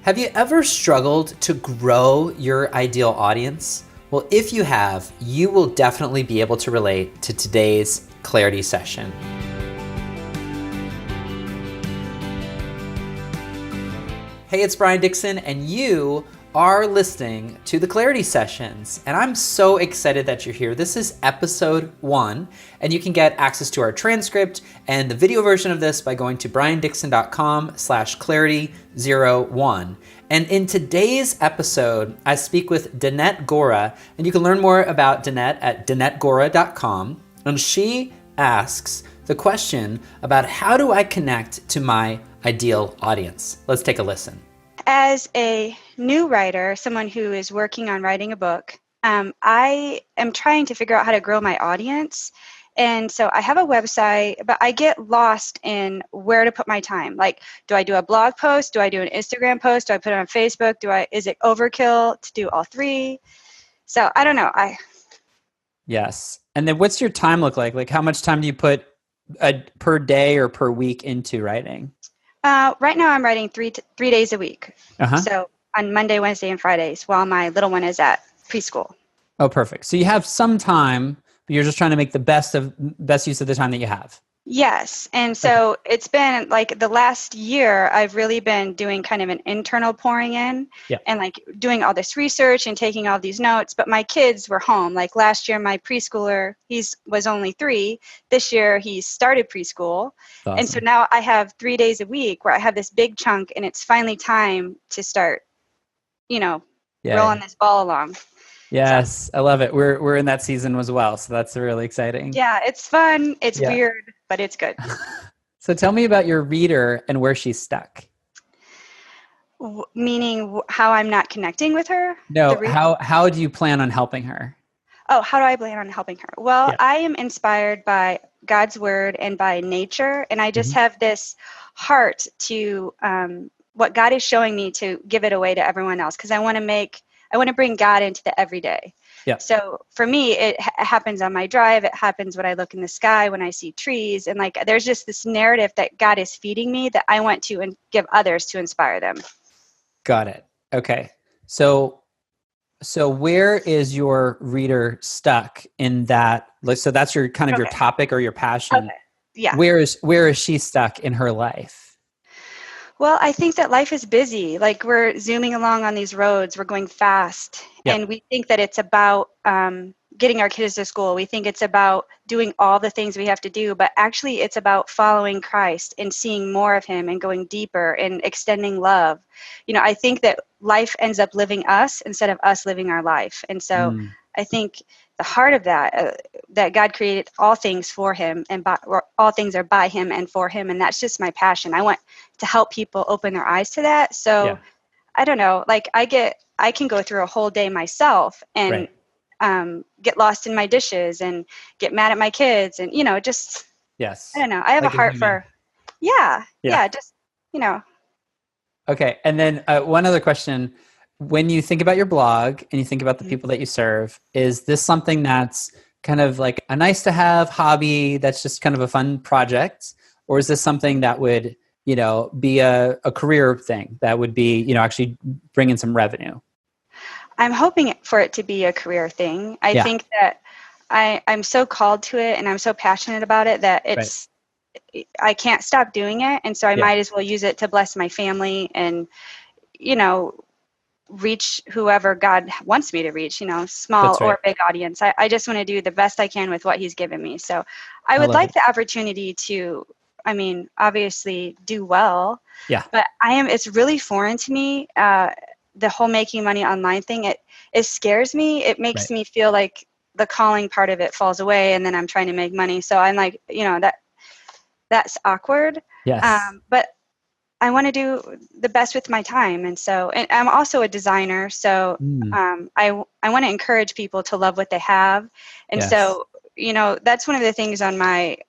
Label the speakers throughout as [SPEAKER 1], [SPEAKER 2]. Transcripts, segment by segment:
[SPEAKER 1] Have you ever struggled to grow your ideal audience? Well, if you have, you will definitely be able to relate to today's clarity session. Hey, it's Brian Dixon, and you are listening to the Clarity Sessions, and I'm so excited that you're here. This is episode 1, and you can get access to our transcript and the video version of this by going to briandixon.com/clarity01. And in today's episode, I speak with Danette Gora, and you can learn more about Danette at danettegora.com, and she asks the question about how do I connect to my ideal audience. Let's take a listen.
[SPEAKER 2] As a new writer, someone who is working on writing a book, I am trying to figure out how to grow my audience. And so I have a website, but I get lost in where to put my time. Like, do I do a blog post? Do I do an Instagram post? Do I put it on Facebook? Is it overkill to do all three? So I don't know.
[SPEAKER 1] Yes. And then what's your time look like? Like, how much time do you put per day or per week into writing?
[SPEAKER 2] Right now I'm writing three days a week.
[SPEAKER 1] Uh-huh.
[SPEAKER 2] So on Monday, Wednesday, and Fridays while my little one is at preschool.
[SPEAKER 1] Oh, perfect. So you have some time, but you're just trying to make the best use of the time that you have.
[SPEAKER 2] Yes. And so It's been like the last year, I've really been doing kind of an internal pouring in and like doing all this research and taking all these notes. But my kids were home. Like last year, my preschooler, was only 3. This year, he started preschool.
[SPEAKER 1] Awesome.
[SPEAKER 2] And so now I have 3 days a week where I have this big chunk and it's finally time to start, rolling this ball along.
[SPEAKER 1] Yes, so. I love it. We're in that season as well, so that's really exciting.
[SPEAKER 2] Yeah, it's fun. It's weird, but it's good.
[SPEAKER 1] So tell me about your reader and where she's stuck.
[SPEAKER 2] Meaning how I'm not connecting with her?
[SPEAKER 1] No, how do you plan on helping her?
[SPEAKER 2] Oh, how do I plan on helping her? Well, I am inspired by God's word and by nature, and I just have this heart to what God is showing me to give it away to everyone else, because I want to bring God into the everyday. Yeah. So for me, it happens on my drive. It happens when I look in the sky, when I see trees. And like, there's just this narrative that God is feeding me that I want to give others to inspire them. Got it.
[SPEAKER 1] Okay. So where is your reader stuck in that? Like, so that's your kind of your topic or your passion.
[SPEAKER 2] Okay. Yeah.
[SPEAKER 1] Where is she stuck in her life?
[SPEAKER 2] Well, I think that life is busy. Like we're zooming along on these roads, we're going fast, and we think that it's about getting our kids to school. We think it's about doing all the things we have to do, but actually it's about following Christ and seeing more of him and going deeper and extending love. I think that life ends up living us instead of us living our life. And so I think the heart of that God created all things for him, and all things are by him and for him. And that's just my passion. I want to help people open their eyes to that. So I don't know, like I can go through a whole day myself and get lost in my dishes and get mad at my kids and, just, I don't know. I have a heart for, just.
[SPEAKER 1] Okay. And then one other question. When you think about your blog and you think about the people that you serve, is this something that's kind of like a nice to have hobby that's just kind of a fun project? Or is this something that would, be a career thing that would be, actually bring in some revenue?
[SPEAKER 2] I'm hoping for it to be a career thing. I think that I'm so called to it and I'm so passionate about it that I can't stop doing it. And so I might as well use it to bless my family and, reach whoever God wants me to reach, small or big audience. I just want to do the best I can with what he's given me. So I would like the opportunity to, obviously do well, but it's really foreign to me. The whole making money online thing, it scares me. It makes me feel like the calling part of it falls away and then I'm trying to make money. So I'm like, that's awkward. Yes. But I want to do the best with my time. And I'm also a designer. So I want to encourage people to love what they have. And so, that's one of the things on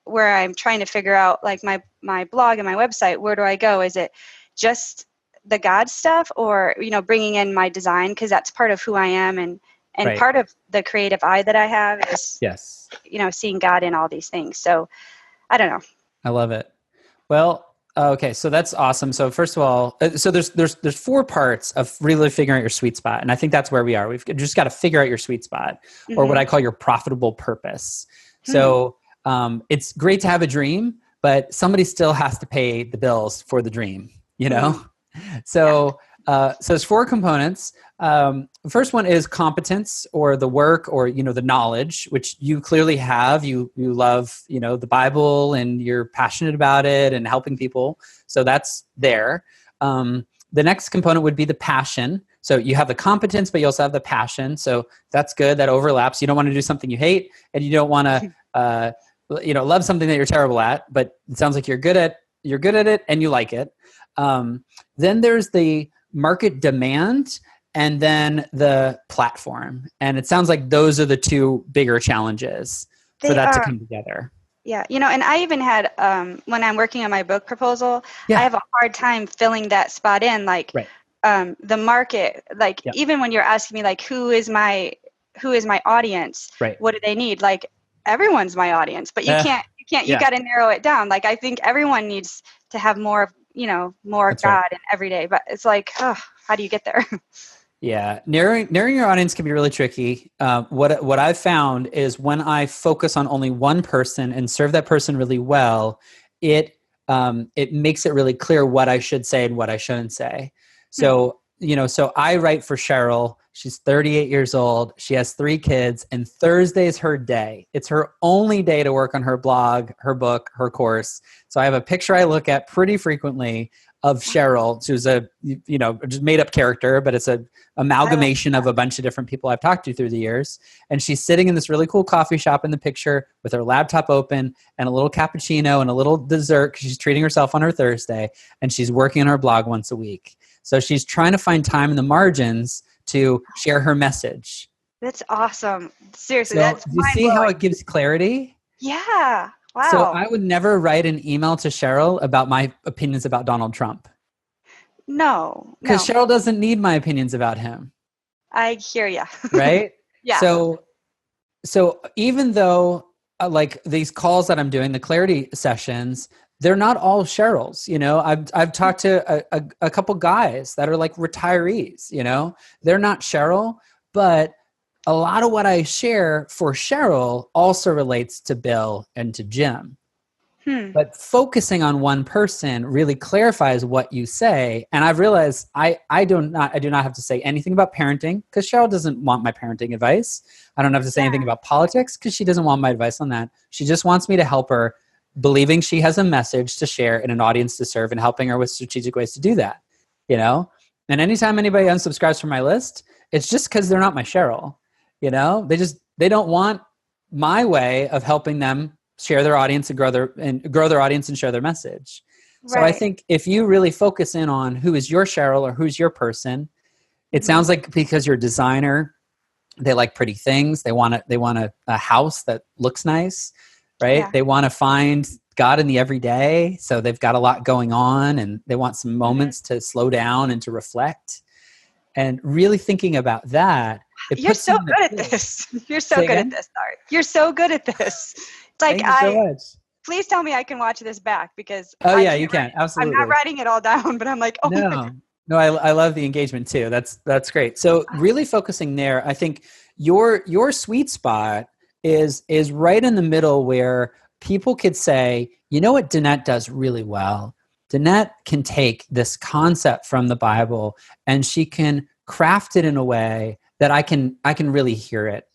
[SPEAKER 2] where I'm trying to figure out like my blog and my website, where do I go? Is it just the God stuff or, bringing in my design? Cause that's part of who I am. And part of the creative eye that I have is, seeing God in all these things. So I don't know.
[SPEAKER 1] I love it. Well, Okay, so that's awesome. So first of all, so there's four parts of really figuring out your sweet spot, and I think that's where we are. We've just got to figure out your sweet spot, or what I call your profitable purpose. So it's great to have a dream, but somebody still has to pay the bills for the dream. So there's four components. The first one is competence, or the work, or the knowledge, which you clearly have. You love the Bible, and you're passionate about it and helping people. So that's there. The next component would be the passion. So you have the competence, but you also have the passion. So that's good. That overlaps. You don't want to do something you hate, and you don't want to love something that you're terrible at. But it sounds like you're good at it, and you like it. Then there's the market demand, and then the platform. And it sounds like those are the two bigger challenges for that to come together.
[SPEAKER 2] Yeah. And I even had, when I'm working on my book proposal, I have a hard time filling that spot in, like, the market, like, even when you're asking me, like, who is my audience? Right. What do they need? Like, everyone's my audience, but you can't, you got to narrow it down. Like, I think everyone needs to have more, more That's God in every day, but it's like, how do you get there?
[SPEAKER 1] Yeah. Narrowing your audience can be really tricky. What I've found is when I focus on only one person and serve that person really well, it makes it really clear what I should say and what I shouldn't say. So, so I write for Cheryl. She's 38 years old. She has 3 kids, and Thursday is her day. It's her only day to work on her blog, her book, her course. So I have a picture I look at pretty frequently of Cheryl, who's a, just made up character, but it's a amalgamation of a bunch of different people I've talked to through the years. And she's sitting in this really cool coffee shop in the picture with her laptop open and a little cappuccino and a little dessert, because she's treating herself on her Thursday, and she's working on her blog once a week. So she's trying to find time in the margins to share her message.
[SPEAKER 2] That's awesome. Seriously,
[SPEAKER 1] so
[SPEAKER 2] that's
[SPEAKER 1] you see how it gives clarity?
[SPEAKER 2] Yeah. Wow.
[SPEAKER 1] So I would never write an email to Cheryl about my opinions about Donald Trump.
[SPEAKER 2] No.
[SPEAKER 1] Because Cheryl doesn't need my opinions about him.
[SPEAKER 2] I hear you.
[SPEAKER 1] Right?
[SPEAKER 2] Yeah.
[SPEAKER 1] So even though like these calls that I'm doing, the clarity sessions, they're not all Cheryl's. I've talked to a couple guys that are like retirees. They're not Cheryl, but a lot of what I share for Cheryl also relates to Bill and to Jim. But focusing on one person really clarifies what you say. And I've realized I do not have to say anything about parenting, because Cheryl doesn't want my parenting advice. I don't have to say anything about politics, because she doesn't want my advice on that. She just wants me to help her, believing she has a message to share and an audience to serve, and helping her with strategic ways to do that. And anytime anybody unsubscribes from my list, it's just because they're not my Cheryl. They don't want my way of helping them share their audience and grow their audience and share their message. Right. So I think if you really focus in on who is your Cheryl or who's your person, it sounds like because you're a designer, they like pretty things. They want a house that looks nice, right? Yeah. They want to find God in the everyday. So they've got a lot going on, and they want some moments to slow down and to reflect. And really thinking about that.
[SPEAKER 2] You're so good at this. You're so good at this, Art. You're so good at this. Like,
[SPEAKER 1] Thank you so much.
[SPEAKER 2] Please tell me I can watch this back, because
[SPEAKER 1] you can. Absolutely.
[SPEAKER 2] I'm not writing it all down, but I'm like, oh
[SPEAKER 1] no.
[SPEAKER 2] my God.
[SPEAKER 1] No, I love the engagement too. That's great. So really focusing there, I think your sweet spot is right in the middle, where people could say, you know what Danette does really well? Danette can take this concept from the Bible, and she can craft it in a way that I can really hear it.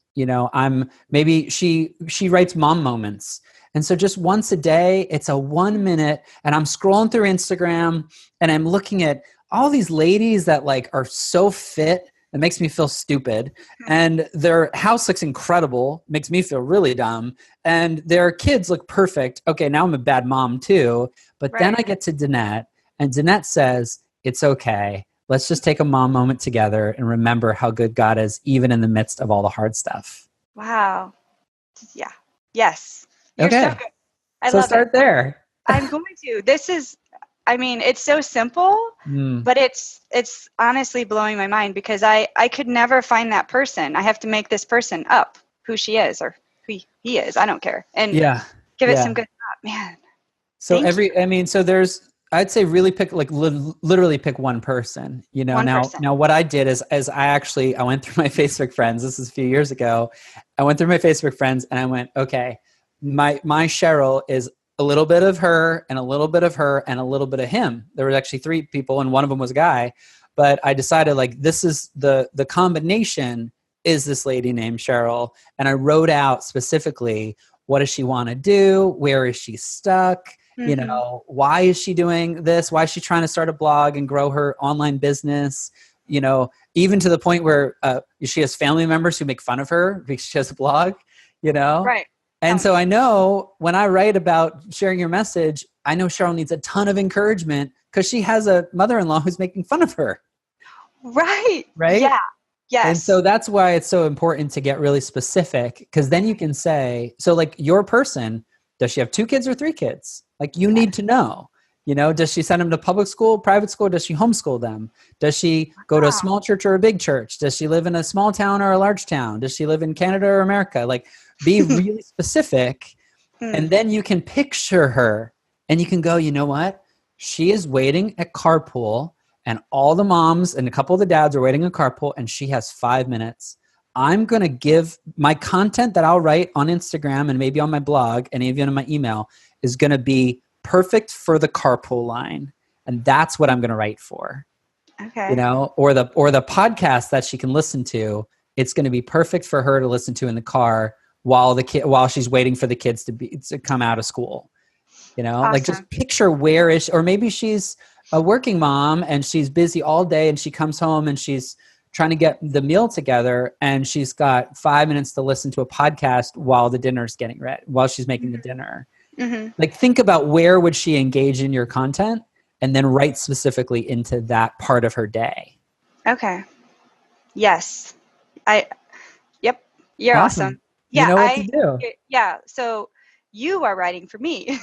[SPEAKER 1] Maybe she writes mom moments. And so just once a day, it's a 1 minute, and I'm scrolling through Instagram, and I'm looking at all these ladies that like are so fit. It makes me feel stupid. And their house looks incredible. Makes me feel really dumb. And their kids look perfect. Okay, now I'm a bad mom too. But then I get to Danette, and Danette says, it's okay. Let's just take a mom moment together and remember how good God is, even in the midst of all the hard stuff.
[SPEAKER 2] Wow. Yeah. Yes.
[SPEAKER 1] You're so good. I love it. There.
[SPEAKER 2] I'm going to. It's so simple, but it's honestly blowing my mind, because I could never find that person. I have to make this person up, who she is or who he is. I don't care. And give it some good thought, man.
[SPEAKER 1] So so I'd say really pick like literally pick one person,
[SPEAKER 2] One person.
[SPEAKER 1] Now what I did is I went through my Facebook friends. This is a few years ago. I went through my Facebook friends and I went, okay, my Cheryl is a little bit of her and a little bit of her and a little bit of him. There was actually 3 people and one of them was a guy, but I decided like, this is the combination is this lady named Cheryl. And I wrote out specifically, what does she want to do? Where is she stuck? Why is she doing this? Why is she trying to start a blog and grow her online business? Even to the point where she has family members who make fun of her because she has a blog,
[SPEAKER 2] Right.
[SPEAKER 1] And so I know when I write about sharing your message, I know Cheryl needs a ton of encouragement because she has a mother-in-law who's making fun of her.
[SPEAKER 2] Right.
[SPEAKER 1] Right.
[SPEAKER 2] Yeah. Yes.
[SPEAKER 1] And so that's why it's so important to get really specific, because then you can say, so like your person, does she have 2 kids or 3 kids? Like you need to know, does she send them to public school, private school? Does she homeschool them? Does she go to a small church or a big church? Does she live in a small town or a large town? Does she live in Canada or America? Like be really specific. And then you can picture her and you can go, you know what? She is waiting at carpool and all the moms and a couple of the dads are waiting at carpool and she has 5 minutes. I'm going to give my content that I'll write on Instagram and maybe on my blog and even in my email is going to be perfect for the carpool line. And that's what I'm going to write for.
[SPEAKER 2] Okay.
[SPEAKER 1] Or the podcast that she can listen to. It's going to be perfect for her to listen to in the car while she's waiting for the kids to come out of school.
[SPEAKER 2] Awesome.
[SPEAKER 1] Like just picture where is, or maybe she's a working mom and she's busy all day and she comes home and she's trying to get the meal together and she's got 5 minutes to listen to a podcast while the dinner's getting ready, while she's making the dinner. Like think about where would she engage in your content and then write specifically into that part of her day.
[SPEAKER 2] Okay. Yes. Yep. You're awesome. Yeah.
[SPEAKER 1] You know what to do.
[SPEAKER 2] Yeah. So you are writing for me.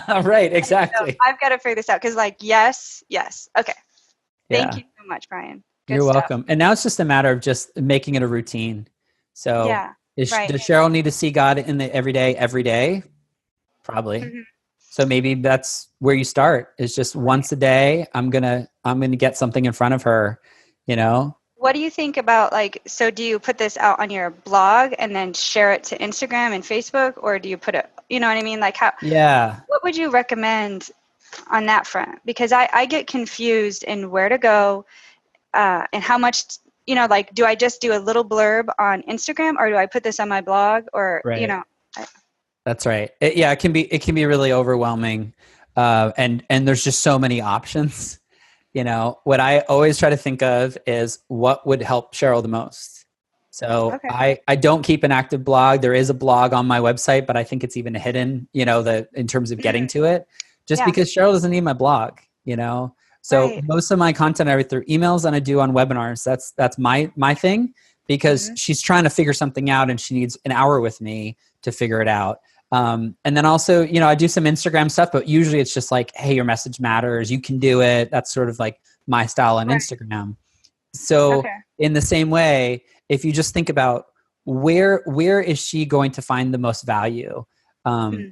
[SPEAKER 1] Right. Exactly.
[SPEAKER 2] So I've got to figure this out. Cause like, yes. Okay. Thank you so much, Brian. Good
[SPEAKER 1] You're
[SPEAKER 2] stuff.
[SPEAKER 1] welcome. And now it's just a matter of just making it a routine. So does Cheryl need to see God in the every day? Probably. So maybe that's where you start. Is just once a day, I'm gonna get something in front of her,
[SPEAKER 2] What do you think about so do you put this out on your blog and then share it to Instagram and Facebook, or do you put it, you know what I mean? Like how, what would you recommend on that front? Because I get confused in where to go and how much, do I just do a little blurb on Instagram or do I put this on my blog or,
[SPEAKER 1] That's right. It can be really overwhelming. And there's just so many options. What I always try to think of is what would help Cheryl the most. So I don't keep an active blog. There is a blog on my website, but I think it's even hidden, in terms of getting to it, just because Cheryl doesn't need my blog, So most of my content I write through emails and I do on webinars. That's my thing, because she's trying to figure something out and she needs an hour with me to figure it out. And then also, I do some Instagram stuff, but usually it's just like, hey, your message matters. You can do it. That's sort of like my style on Instagram. So in the same way, if you just think about where is she going to find the most value? There's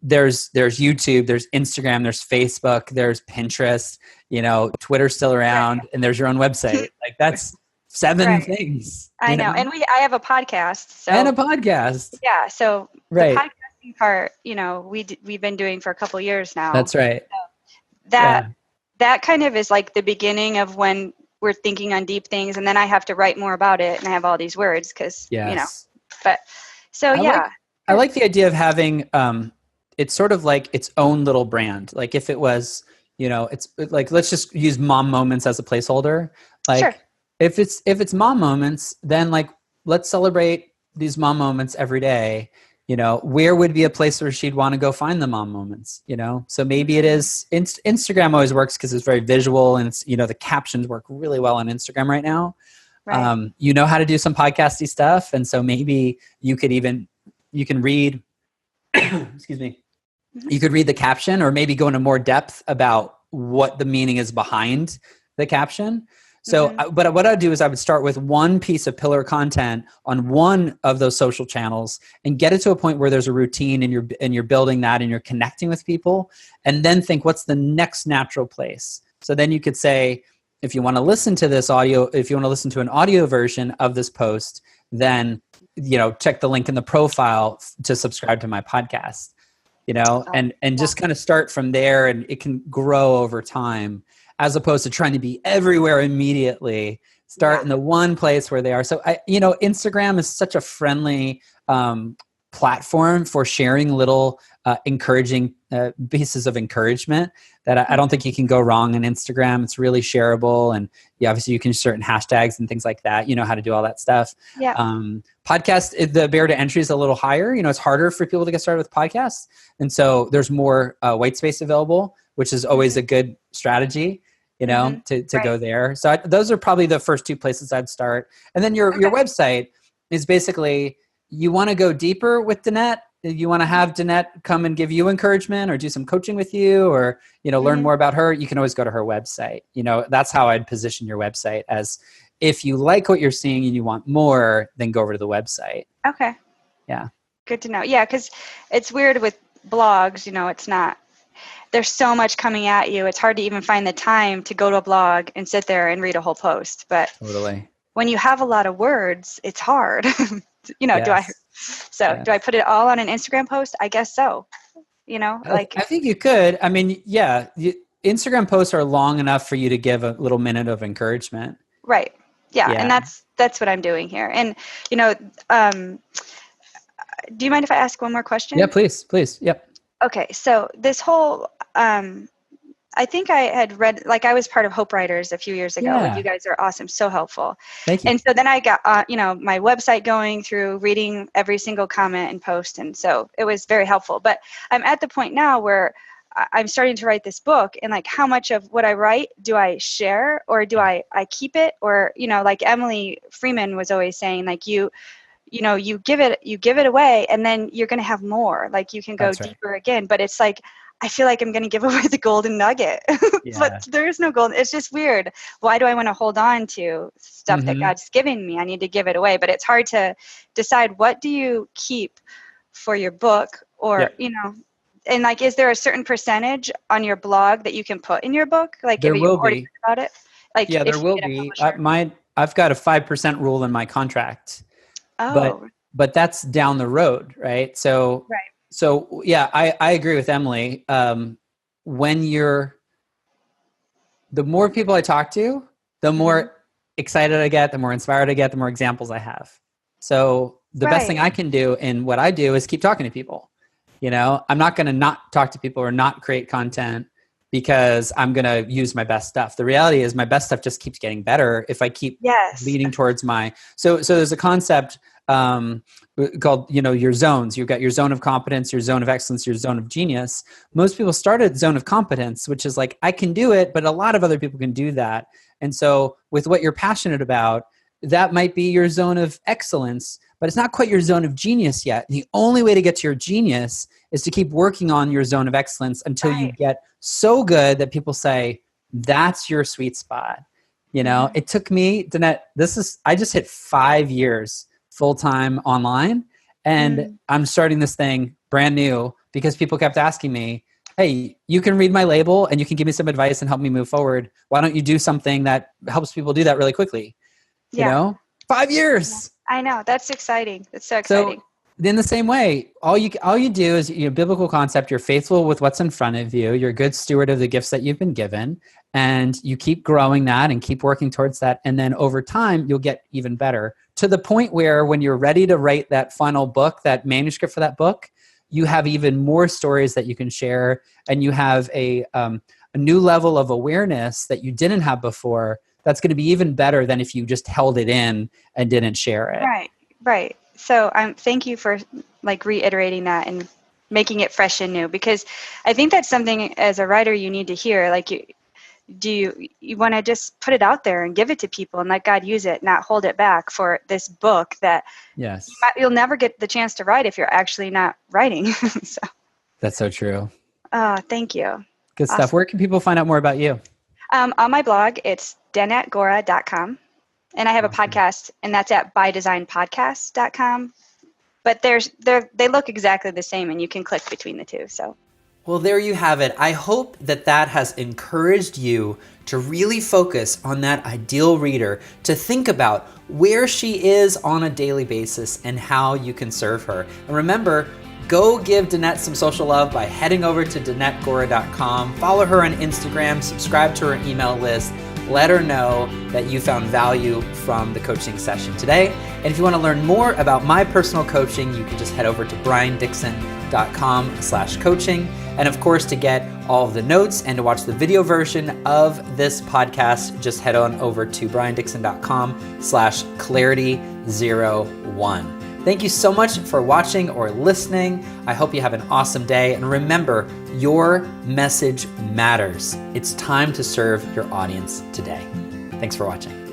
[SPEAKER 1] YouTube, there's Instagram, there's Facebook, there's Pinterest, Twitter's still around, and there's your own website. Like that's 7 things.
[SPEAKER 2] I know. And I have a podcast.
[SPEAKER 1] And a podcast.
[SPEAKER 2] Yeah. So the podcasting part, we've been doing for a couple years now.
[SPEAKER 1] That's right.
[SPEAKER 2] So that kind of is like the beginning of when we're thinking on deep things. And then I have to write more about it. And I have all these words because, but so,
[SPEAKER 1] I like the idea of having, it's sort of like its own little brand. Like if it was, it's like, let's just use mom moments as a placeholder. Like, if it's mom moments, then like, let's celebrate these mom moments every day. Where would be a place where she'd want to go find the mom moments, So maybe it is Instagram always works because it's very visual and it's, the captions work really well on Instagram right now. Right. You know how to do some podcasty stuff. And so maybe you can read, excuse me, you could read the caption or maybe go into more depth about what the meaning is behind the caption. So, but what I'd do is I would start with one piece of pillar content on one of those social channels and get it to a point where there's a routine and you're building that and you're connecting with people, and then think, what's the next natural place? So then you could say, if you want to listen to this audio, if you want to listen to an audio version of this post, then, check the link in the profile to subscribe to my podcast, and just kind of start from there, and it can grow over time, as opposed to trying to be everywhere immediately. Start in the one place where they are. So Instagram is such a friendly platform for sharing little encouraging pieces of encouragement that I don't think you can go wrong on Instagram. It's really shareable, and obviously you can use certain hashtags and things like that. You know how to do all that stuff.
[SPEAKER 2] Yeah.
[SPEAKER 1] Podcast, the barrier to entry is a little higher. It's harder for people to get started with podcasts, and so there's more white space available, which is always a good strategy. To go there. So those are probably the first two places I'd start. And then your website is basically, you want to go deeper with Danette. You want to have Danette come and give you encouragement or do some coaching with you, or, learn more about her. You can always go to her website. That's how I'd position your website, as if you like what you're seeing and you want more, then go over to the website.
[SPEAKER 2] Okay.
[SPEAKER 1] Yeah.
[SPEAKER 2] Good to know. Yeah. 'Cause it's weird with blogs, it's not, there's so much coming at you. It's hard to even find the time to go to a blog and sit there and read a whole post. But
[SPEAKER 1] totally,
[SPEAKER 2] when you have a lot of words, it's hard.
[SPEAKER 1] Yes.
[SPEAKER 2] Do I put it all on an Instagram post? I guess so.
[SPEAKER 1] I think you could. I mean, Instagram posts are long enough for you to give a little minute of encouragement.
[SPEAKER 2] Right. Yeah. And that's what I'm doing here. And, do you mind if I ask one more question?
[SPEAKER 1] Yeah, please. Yep.
[SPEAKER 2] Okay, so this whole, I think I had read, I was part of Hope Writers a few years ago.
[SPEAKER 1] Yeah.
[SPEAKER 2] You guys are awesome, so helpful.
[SPEAKER 1] Thank you.
[SPEAKER 2] And so then I got, my website going through, reading every single comment and post, and so it was very helpful. But I'm at the point now where I'm starting to write this book, and how much of what I write do I share, or do I keep it, or Emily Freeman was always saying, you give it away, and then you're going to have more. You can go deeper again, but it's I feel like I'm going to give away the golden nugget, but there is no gold. It's just weird. Why do I want to hold on to stuff that God's giving me? I need to give it away, but it's hard to decide, what do you keep for your book, or, and is there a certain percentage on your blog that you can put in your book?
[SPEAKER 1] There will be
[SPEAKER 2] about it.
[SPEAKER 1] There will be. I've got a 5% rule in my contract.
[SPEAKER 2] Oh.
[SPEAKER 1] But that's down the road, right? So, I agree with Emily. The more people I talk to, the more excited I get, the more inspired I get, the more examples I have. So the best thing I can do in what I do is keep talking to people. I'm not going to not talk to people or not create content because I'm going to use my best stuff. The reality is my best stuff just keeps getting better if I keep leading towards so there's a concept called, your zones. You've got your zone of competence, your zone of excellence, your zone of genius. Most people start at zone of competence, which is I can do it, but a lot of other people can do that. And so with what you're passionate about, that might be your zone of excellence, but it's not quite your zone of genius yet. The only way to get to your genius is to keep working on your zone of excellence until you get so good that people say, that's your sweet spot. It took me, Danette, I just hit 5 years full-time online, and I'm starting this thing brand new because people kept asking me, hey, you can read my label and you can give me some advice and help me move forward. Why don't you do something that helps people do that really quickly? 5 years.
[SPEAKER 2] I know. That's exciting. It's so exciting.
[SPEAKER 1] So in the same way, all you do is, biblical concept, you're faithful with what's in front of you. You're a good steward of the gifts that you've been given, and you keep growing that and keep working towards that. And then over time, you'll get even better, to the point where when you're ready to write that final book, that manuscript for that book, you have even more stories that you can share, and you have a new level of awareness that you didn't have before. That's going to be even better than if you just held it in and didn't share it.
[SPEAKER 2] Right. So thank you for reiterating that and making it fresh and new, because I think that's something as a writer you need to hear. You want to just put it out there and give it to people and let God use it, not hold it back for this book that you'll never get the chance to write if you're actually not writing. So.
[SPEAKER 1] That's so true.
[SPEAKER 2] Thank you.
[SPEAKER 1] Good stuff. Awesome. Where can people find out more about you?
[SPEAKER 2] On my blog, it's danettegora.com. And I have a podcast, and that's at bydesignpodcast.com. But they look exactly the same, and you can click between the two. So.
[SPEAKER 1] Well, there you have it. I hope that has encouraged you to really focus on that ideal reader, to think about where she is on a daily basis and how you can serve her. And remember, go give Danette some social love by heading over to danettegora.com. Follow her on Instagram, subscribe to her email list. Let her know that you found value from the coaching session today. And if you want to learn more about my personal coaching, you can just head over to briandixon.com/coaching. And of course, to get all of the notes and to watch the video version of this podcast, just head on over to briandixon.com/clarity01. Thank you so much for watching or listening. I hope you have an awesome day. And remember, your message matters. It's time to serve your audience today. Thanks for watching.